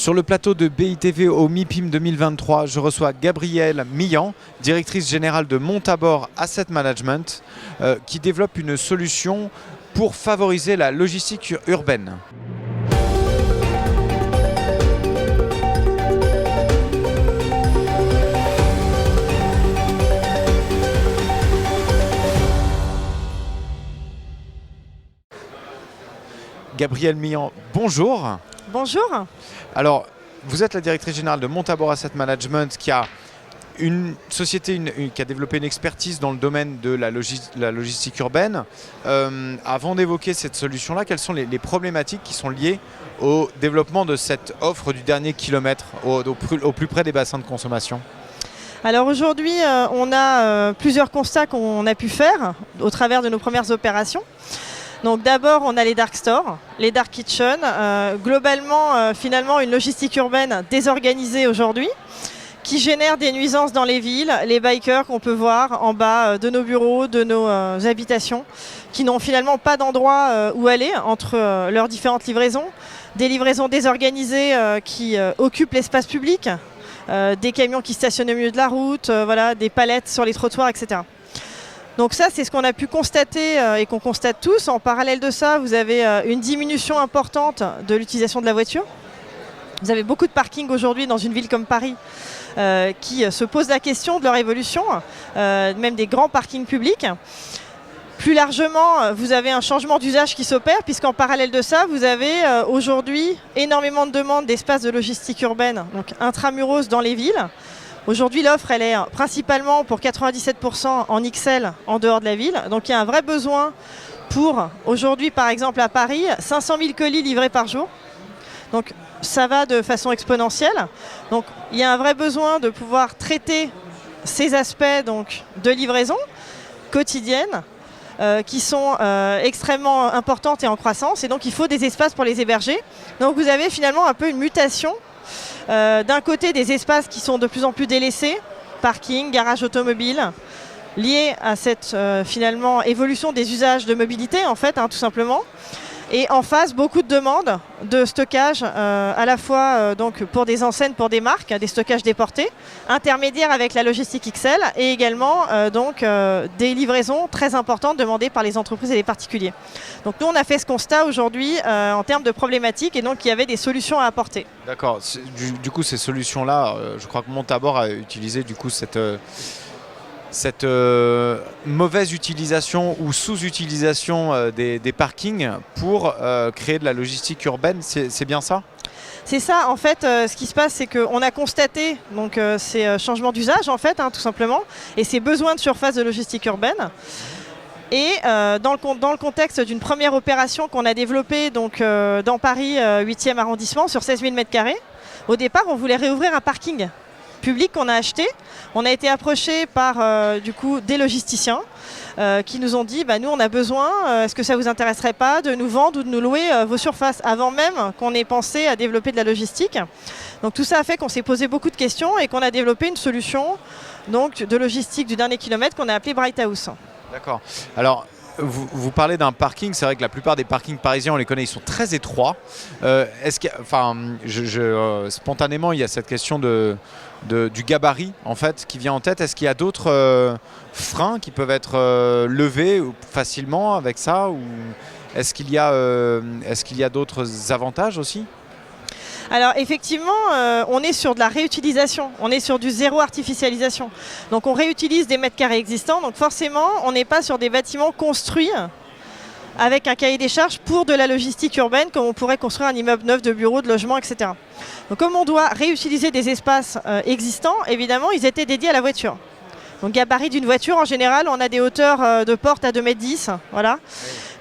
Sur le plateau de BITV au MIPIM 2023, je reçois Gabrielle Millan, directrice générale de Montabor Asset Management, qui développe une solution pour favoriser la logistique urbaine. Gabrielle Millan, bonjour. Bonjour. Alors, vous êtes la directrice générale de Montabor Asset Management qui a une société qui a développé une expertise dans le domaine de la logistique urbaine. Avant d'évoquer cette solution-là, quelles sont les problématiques qui sont liées au développement de cette offre du dernier kilomètre au plus près des bassins de consommation ? Alors aujourd'hui, on a plusieurs constats qu'on a pu faire au travers de nos premières opérations. Donc d'abord, on a les dark stores, les dark kitchens, globalement, finalement, une logistique urbaine désorganisée aujourd'hui, qui génère des nuisances dans les villes, les bikers qu'on peut voir en bas de nos bureaux, de nos habitations, qui n'ont finalement pas d'endroit où aller entre leurs différentes livraisons, des livraisons désorganisées qui occupent l'espace public, des camions qui stationnent au milieu de la route, voilà, des palettes sur les trottoirs, etc. Donc ça, c'est ce qu'on a pu constater et qu'on constate tous. En parallèle de ça, vous avez une diminution importante de l'utilisation de la voiture. Vous avez beaucoup de parkings aujourd'hui dans une ville comme Paris qui se posent la question de leur évolution, même des grands parkings publics. Plus largement, vous avez un changement d'usage qui s'opère, puisqu'en parallèle de ça, vous avez aujourd'hui énormément de demandes d'espaces de logistique urbaine, donc intramuros dans les villes. Aujourd'hui, l'offre, elle est principalement pour 97% en XL en dehors de la ville. Donc il y a un vrai besoin pour, aujourd'hui par exemple à Paris, 500 000 colis livrés par jour. Donc ça va de façon exponentielle. Donc il y a un vrai besoin de pouvoir traiter ces aspects donc, de livraison quotidienne qui sont extrêmement importantes et en croissance. Et donc il faut des espaces pour les héberger. Donc vous avez finalement un peu une mutation. D'un côté, des espaces qui sont de plus en plus délaissés, parking, garage automobile, liés à cette finalement évolution des usages de mobilité en fait, tout simplement. Et en face, beaucoup de demandes de stockage, à la fois donc pour des enseignes, pour des marques, des stockages déportés, intermédiaires avec la logistique XL et également des livraisons très importantes demandées par les entreprises et les particuliers. Donc nous, on a fait ce constat aujourd'hui en termes de problématiques et donc il y avait des solutions à apporter. D'accord. Du coup, ces solutions-là, je crois que Montabor a utilisé du coup cette mauvaise utilisation ou sous-utilisation des parkings pour créer de la logistique urbaine, c'est bien ça ? C'est ça, en fait, ce qui se passe, c'est qu'on a constaté donc, ces changements d'usage, en fait, tout simplement, et ces besoins de surface de logistique urbaine. Et dans le contexte d'une première opération qu'on a développée donc, dans Paris, 8e arrondissement, sur 16 000 m², au départ, on voulait réouvrir un parking public qu'on a acheté. On a été approché par du coup, des logisticiens qui nous ont dit nous on a besoin, est-ce que ça vous intéresserait pas de nous vendre ou de nous louer vos surfaces avant même qu'on ait pensé à développer de la logistique. Donc tout ça a fait qu'on s'est posé beaucoup de questions et qu'on a développé une solution donc, de logistique du dernier kilomètre qu'on a appelée Bright House. D'accord. Alors, vous parlez d'un parking, c'est vrai que la plupart des parkings parisiens, on les connaît, ils sont très étroits. Spontanément, il y a cette question du gabarit en fait, qui vient en tête. Est-ce qu'il y a d'autres freins qui peuvent être levés facilement avec ça ou est-ce qu'il y a d'autres avantages aussi ? Alors effectivement, on est sur de la réutilisation, on est sur du zéro artificialisation. Donc on réutilise des mètres carrés existants, donc forcément on n'est pas sur des bâtiments construits avec un cahier des charges pour de la logistique urbaine comme on pourrait construire un immeuble neuf de bureaux, de logements, etc. Donc comme on doit réutiliser des espaces existants, évidemment ils étaient dédiés à la voiture. Donc gabarit d'une voiture, en général, on a des hauteurs de porte à 2,10 m, voilà.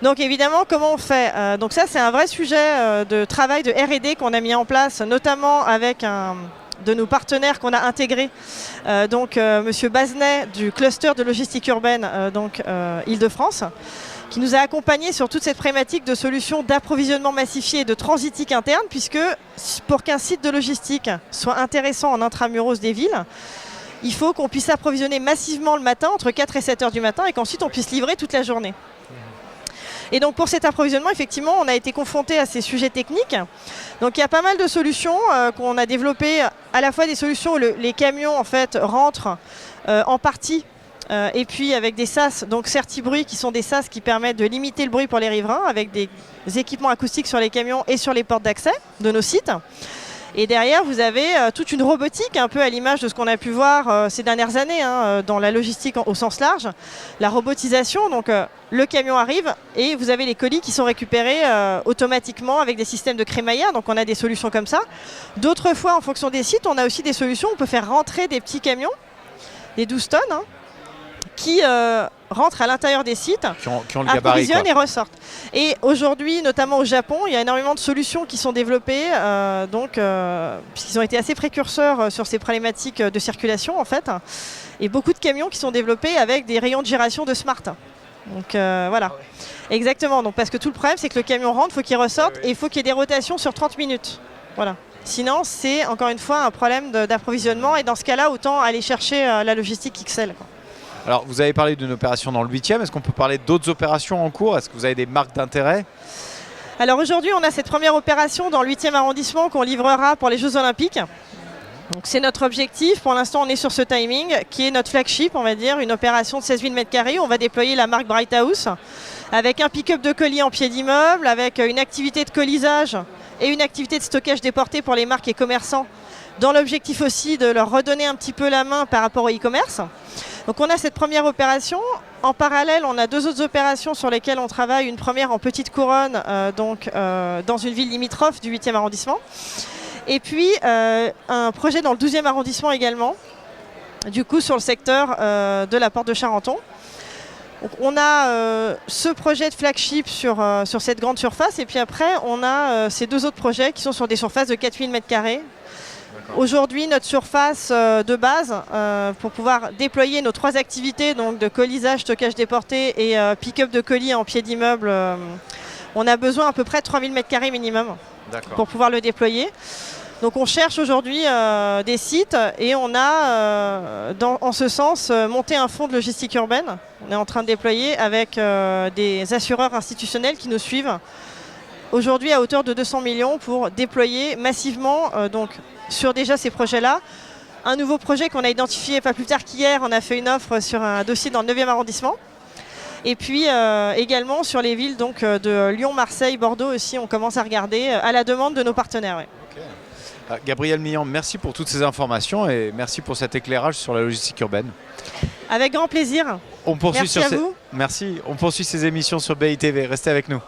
Donc évidemment, comment on fait donc ça, c'est un vrai sujet de travail de R&D qu'on a mis en place, notamment avec un de nos partenaires qu'on a intégrés, Monsieur Bazenet du cluster de logistique urbaine, Île-de-France, qui nous a accompagnés sur toute cette problématique de solutions d'approvisionnement massifié et de transitique interne, puisque pour qu'un site de logistique soit intéressant en intramuros des villes, il faut qu'on puisse approvisionner massivement le matin, entre 4 et 7 heures du matin, et qu'ensuite on puisse livrer toute la journée. Et donc pour cet approvisionnement, effectivement, on a été confronté à ces sujets techniques. Donc il y a pas mal de solutions qu'on a développées, à la fois des solutions où les camions en fait rentrent en partie et puis avec des sas, donc Certi-Bruit, qui sont des sas qui permettent de limiter le bruit pour les riverains avec des équipements acoustiques sur les camions et sur les portes d'accès de nos sites. Et derrière, vous avez toute une robotique, un peu à l'image de ce qu'on a pu voir ces dernières années dans la logistique au sens large. La robotisation, donc le camion arrive et vous avez les colis qui sont récupérés automatiquement avec des systèmes de crémaillère. Donc on a des solutions comme ça. D'autres fois, en fonction des sites, on a aussi des solutions. On peut faire rentrer des petits camions, des 12 tonnes, qui rentrent à l'intérieur des sites, qui ont le gabarit, approvisionnent et ressortent. Et aujourd'hui, notamment au Japon, il y a énormément de solutions qui sont développées, puisqu'ils ont été assez précurseurs sur ces problématiques de circulation en fait, et beaucoup de camions qui sont développés avec des rayons de giration de smart. Donc voilà, exactement. Donc, parce que tout le problème, c'est que le camion rentre, il faut qu'il ressorte, et il faut qu'il y ait des rotations sur 30 minutes. Voilà. Sinon, c'est encore une fois un problème d'approvisionnement, et dans ce cas-là, autant aller chercher la logistique XL, quoi. Alors, vous avez parlé d'une opération dans le 8e. Est-ce qu'on peut parler d'autres opérations en cours? Est-ce que vous avez des marques d'intérêt? Alors aujourd'hui, on a cette première opération dans le 8e arrondissement qu'on livrera pour les Jeux Olympiques. Donc c'est notre objectif. Pour l'instant, on est sur ce timing qui est notre flagship, on va dire, une opération de 16 000 m². On va déployer la marque Bright House avec un pick-up de colis en pied d'immeuble, avec une activité de colisage et une activité de stockage déporté pour les marques et commerçants, dans l'objectif aussi de leur redonner un petit peu la main par rapport au e-commerce. Donc on a cette première opération. En parallèle, on a deux autres opérations sur lesquelles on travaille. Une première en petite couronne, dans une ville limitrophe du 8e arrondissement. Et puis un projet dans le 12e arrondissement également, du coup sur le secteur de la Porte de Charenton. Donc, on a ce projet de flagship sur cette grande surface. Et puis après, on a ces deux autres projets qui sont sur des surfaces de 4000 m². Aujourd'hui, notre surface de base, pour pouvoir déployer nos trois activités, donc de colisage, stockage déporté et pick-up de colis en pied d'immeuble, on a besoin à peu près de 3000 m² minimum pour pouvoir le déployer. Donc on cherche aujourd'hui des sites et on a, en ce sens, monté un fonds de logistique urbaine. On est en train de déployer avec des assureurs institutionnels qui nous suivent aujourd'hui à hauteur de 200 millions pour déployer massivement sur déjà ces projets-là. Un nouveau projet qu'on a identifié pas plus tard qu'hier, on a fait une offre sur un dossier dans le 9e arrondissement. Et puis également sur les villes de Lyon, Marseille, Bordeaux aussi, on commence à regarder à la demande de nos partenaires. Ouais. Okay. Gabrielle Millan, merci pour toutes ces informations et merci pour cet éclairage sur la logistique urbaine. Avec grand plaisir. On poursuit merci à vous. Merci. On poursuit ces émissions sur BITV. Restez avec nous.